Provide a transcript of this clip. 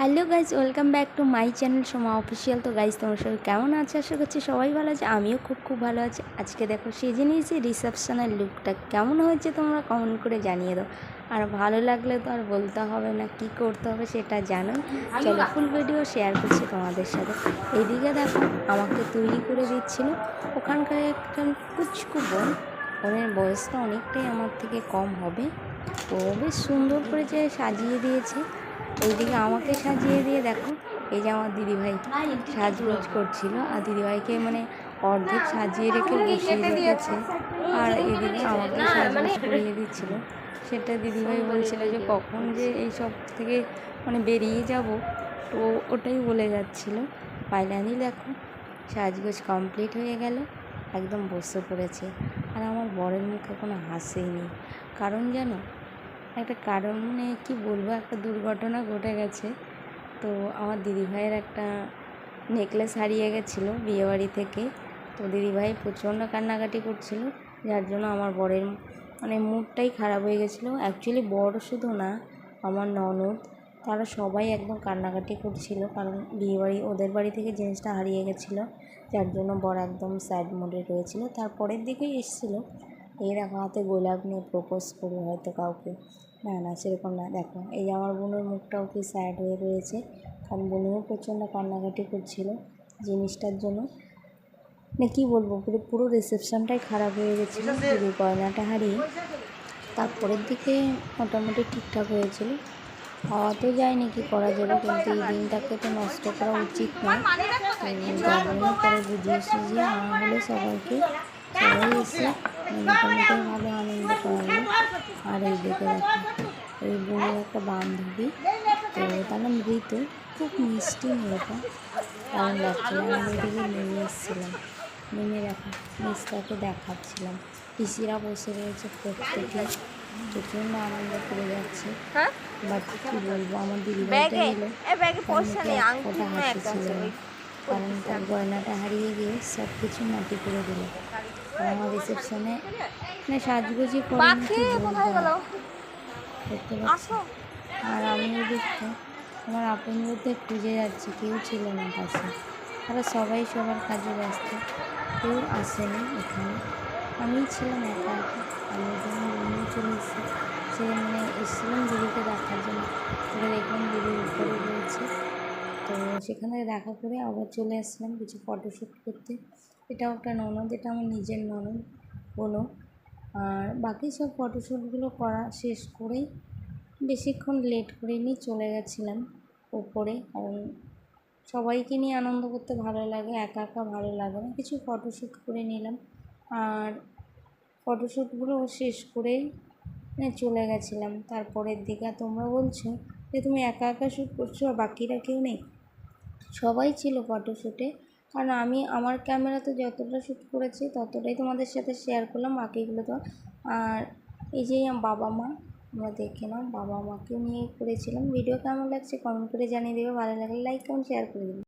Hello guys, welcome back to my channel Soma official. তো guys, তোমার সবাই কেমন আছে? আশা করছি সবাই ভালো আছে। আমিও খুব ভালো আছি। আজকে দেখো সেজে নিয়েছি। রিসেপশনের লুকটা কেমন হয়েছে তোমরা কমেন্ট করে জানিয়ে দাও। আর ভালো লাগলে তো আর বলতে হবে না, কি করতে হবে সেটা জানো। চলো ফুল ভিডিও শেয়ার করছি তোমাদের সাথে। এইদিকে দেখো আমাকে তৈরি করে দিচ্ছিল ওখানকার একটা কুচকু বোনের বয়সটা অনেকটাই আমার থেকে কম হবে। তো বেশ সুন্দর করে যে সাজিয়ে দিয়েছে। এইদিকে আমাকে সাজিয়ে দিয়ে দেখো, এই যে আমার দিদিভাই সাজগোজ করছিল, আর দিদিভাইকে মানে অর্ধেক সাজিয়ে রেখে বসিয়ে রেখেছে, আর এদিকে আমাকে সাজগোজ করিয়ে দিচ্ছিল। সেটা দিদিভাই বলছিল যে কখন যে এই সব থেকে মানে বেরিয়ে যাব, তো ওটাই বলে যাচ্ছিল। ফাইনালি দেখো সাজগোজ কমপ্লিট হয়ে গেল, একদম বসে পড়েছে। আর আমার বরের মুখে কোনো হাসিই নেই, কারণ জানো একটা কারণ মানে কী বলবো, একটা দুর্ঘটনা ঘটে গেছে। তো আমার দিদিভাইয়ের একটা নেকলেস হারিয়ে গেছিলো বিয়েবাড়ি থেকে। তো দিদিভাই প্রচণ্ড কান্নাকাটি করছিল, যার জন্য আমার বরের মানে মুডটাই খারাপ হয়ে গেছিলো। অ্যাকচুয়ালি বড় শুধু না, আমার ননদ তারা সবাই একদম কান্নাকাটি করছিল, কারণ বিয়েবাড়ি ওদের বাড়ি থেকে জিনিসটা হারিয়ে গেছিলো, যার জন্য বর একদম স্যাড মোডে রয়েছিল। তারপরের দিকেই এসেছিলো, এই দেখো হাতে গোলাপ নিয়ে প্রপোজ করবে হয়তো কাউকে। না সেরকম না। দেখো এই যে আমার বোনের মুখটাও কি স্যাড হয়ে রয়েছে, কারণ বোনেও প্রচণ্ড কান্নাকাটি করছিল জিনিসটার জন্য। মানে কী বলবো, পুরো রিসেপশনটাই খারাপ হয়ে গেছিলো যদি গয়নাটা হারিয়ে। তারপরের দিকে মোটামুটি ঠিকঠাক হয়েছিল। হওয়া তো যায়নি, কি করা যাবে, কিন্তু এই দিনটাকে তো নষ্ট করা উচিত নয়। যার পরে বুঝিয়ে সুঝিয়ে আনা হলে সবাইকে, সবাই এসে মোটামুটি ভালো আনন্দ করালো। আর এইদিকে দেখো এই বোনের একটা বান্ধবী, তো তার নাম ঋতু, খুব মিষ্টি মেয়েটা, কারণ লাগছিল। আমি ওইদিকে নেমে এসেছিলাম, নেমে দেখো মিসটাকে দেখাচ্ছিলাম। পিসিরা বসে রয়েছে, প্রত্যেকে প্রচণ্ড আনন্দ করে যাচ্ছে। বাট কী বলবো, আমার দিদিভাইটা এলো, ওটা হাসি ছিল না, কারণ তার গয়নাটা হারিয়ে গিয়ে সব কিছু মাটি করে দিল। আর আমার রিসেপশনে মানে সাজগুজি করেনি, কি বলবো, দেখতে পাচ্ছি। আর আমি ওদিকটা আমার আপনদের খুঁজে যাচ্ছি, কেউ ছিল না পাশে। তারা সবাই সবার কাজে ব্যস্ত, কেউ আসেনি এখানে। আমিই ছিলাম একা একা। আমি ওই জন্য রুমে চলে এসেছি, সে মানে এসেছিলাম দিদিকে দেখার জন্য। ওকে দেখলাম দিদির উপরে রয়েছে, তো সেখানে দেখা করে আবার চলে আসলাম কিছু ফটোশ্যুট করতে। এটাও একটা ননদ, এটা আমার নিজের ননদ বলো। আর বাকি সব ফটোশ্যুটগুলো করা শেষ করেই বেশিক্ষণ লেট করিনি, চলে গেছিলাম ওপরে, কারণ সবাইকে নিয়ে আনন্দ করতে ভালো লাগে, একা একা ভালো লাগে না। কিছু ফটোশ্যুট করে নিলাম, আর ফটোশ্যুটগুলো শেষ করেই মানে চলে গেছিলাম। তারপরের দিকে তোমরা বলছো যে তুমি একা একা শ্যুট করছো আর বাকিরা কেউ নেই, সবাই ছিল ফটোশ্যুটে। কারণ আমি আমার ক্যামেরাতে যতটা শ্যুট করেছি ততটাই তোমাদের সাথে শেয়ার করলাম, বাকিগুলো তো। আর এই যে বাবা মা, আমরা দেখে নাও, বাবা মাকে নিয়ে করেছিলাম। ভিডিও কেমন লাগছে কমেন্ট করে জানিয়ে দেবে, ভালো লাগলে লাইক কমেন্ট শেয়ার করে দেবে।